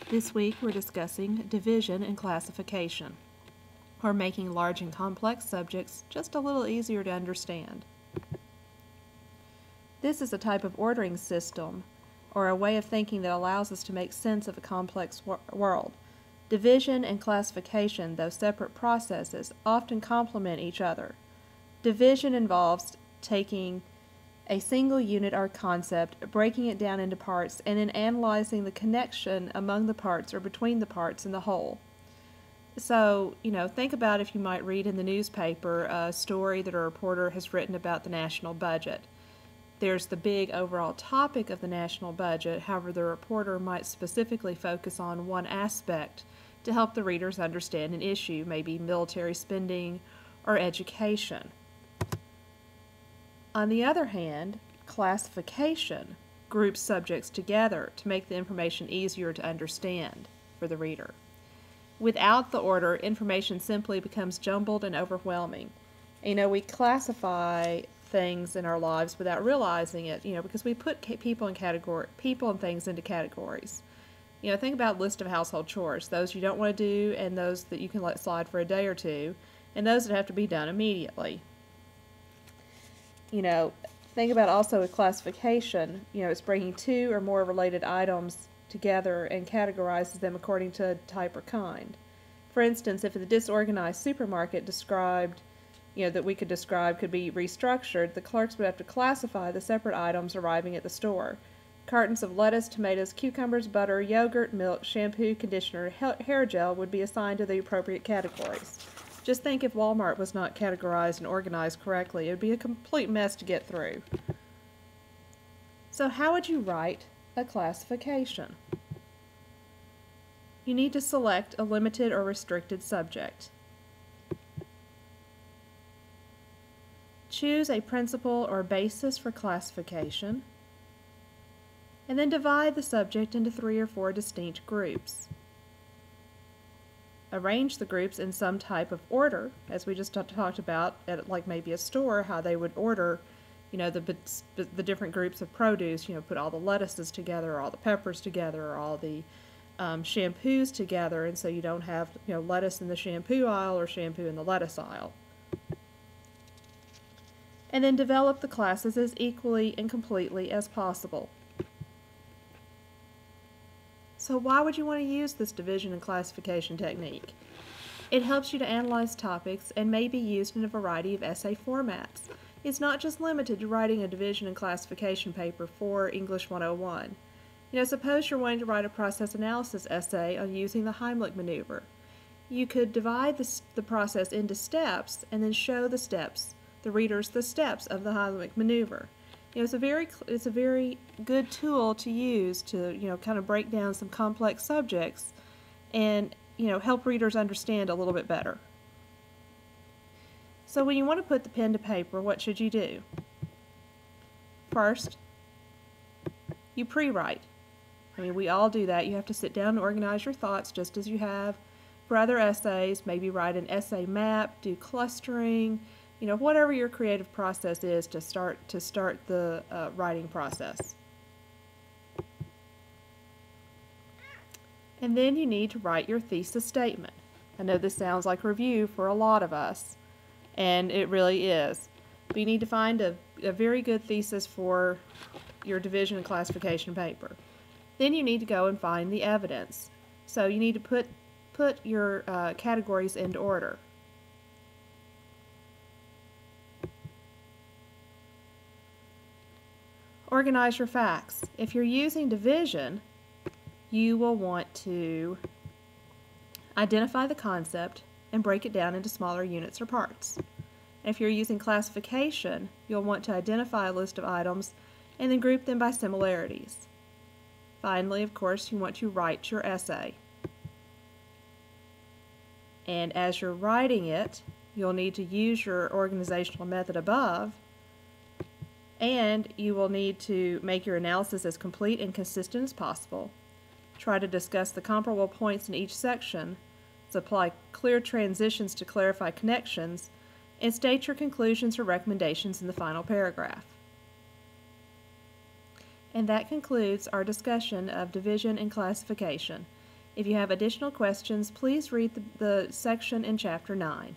This week we're discussing division and classification, or making large and complex subjects just a little easier to understand. This is a type of ordering system, or a way of thinking that allows us to make sense of a complex world. Division and classification, though separate processes, often complement each other. Division involves taking a single unit or concept, breaking it down into parts, and then analyzing the connection among the parts or between the parts in the whole. So, think about if you might read in the newspaper a story that a reporter has written about the national budget. There's the big overall topic of the national budget, however, the reporter might specifically focus on one aspect to help the readers understand an issue, maybe military spending or education. On the other hand, classification groups subjects together to make the information easier to understand for the reader. Without the order, information simply becomes jumbled and overwhelming. We classify things in our lives without realizing it, because we put people and things into categories. Think about a list of household chores, those you don't want to do and those that you can let slide for a day or two, and those that have to be done immediately. Think about also with classification, it's bringing two or more related items together and categorizes them according to type or kind. For instance, if the disorganized supermarket that we could describe could be restructured, the clerks would have to classify the separate items arriving at the store. Cartons of lettuce, tomatoes, cucumbers, butter, yogurt, milk, shampoo, conditioner, hair gel would be assigned to the appropriate categories. Just think if Walmart was not categorized and organized correctly, it would be a complete mess to get through. So how would you write a classification? You need to select a limited or restricted subject. Choose a principle or basis for classification, and then divide the subject into 3 or 4 distinct groups. Arrange the groups in some type of order, as we just talked about at like maybe a store, how they would order, the different groups of produce, put all the lettuces together, or all the peppers together, or all the shampoos together, and so you don't have, lettuce in the shampoo aisle or shampoo in the lettuce aisle. And then develop the classes as equally and completely as possible. So why would you want to use this division and classification technique? It helps you to analyze topics and may be used in a variety of essay formats. It's not just limited to writing a division and classification paper for English 101. Suppose you're wanting to write a process analysis essay on using the Heimlich maneuver. You could divide the process into steps and then show the readers the steps of the Heimlich maneuver. It's a very good tool to use to kind of break down some complex subjects and help readers understand a little bit better. So when you want to put the pen to paper, what should you do? First, you pre-write. We all do that. You have to sit down and organize your thoughts just as you have for other essays. Maybe write an essay map, do clustering, whatever your creative process is to start the writing process. And then you need to write your thesis statement. I know this sounds like review for a lot of us, and it really is. But you need to find a very good thesis for your division and classification paper. Then you need to go and find the evidence. So you need to put your categories into order. Organize your facts. If you're using division, you will want to identify the concept and break it down into smaller units or parts. If you're using classification, you'll want to identify a list of items and then group them by similarities. Finally, of course, you want to write your essay. And as you're writing it, you'll need to use your organizational method above, and you will need to make your analysis as complete and consistent as possible. Try to discuss the comparable points in each section, supply clear transitions to clarify connections, and state your conclusions or recommendations in the final paragraph. And that concludes our discussion of division and classification. If you have additional questions, please read the section in Chapter 9.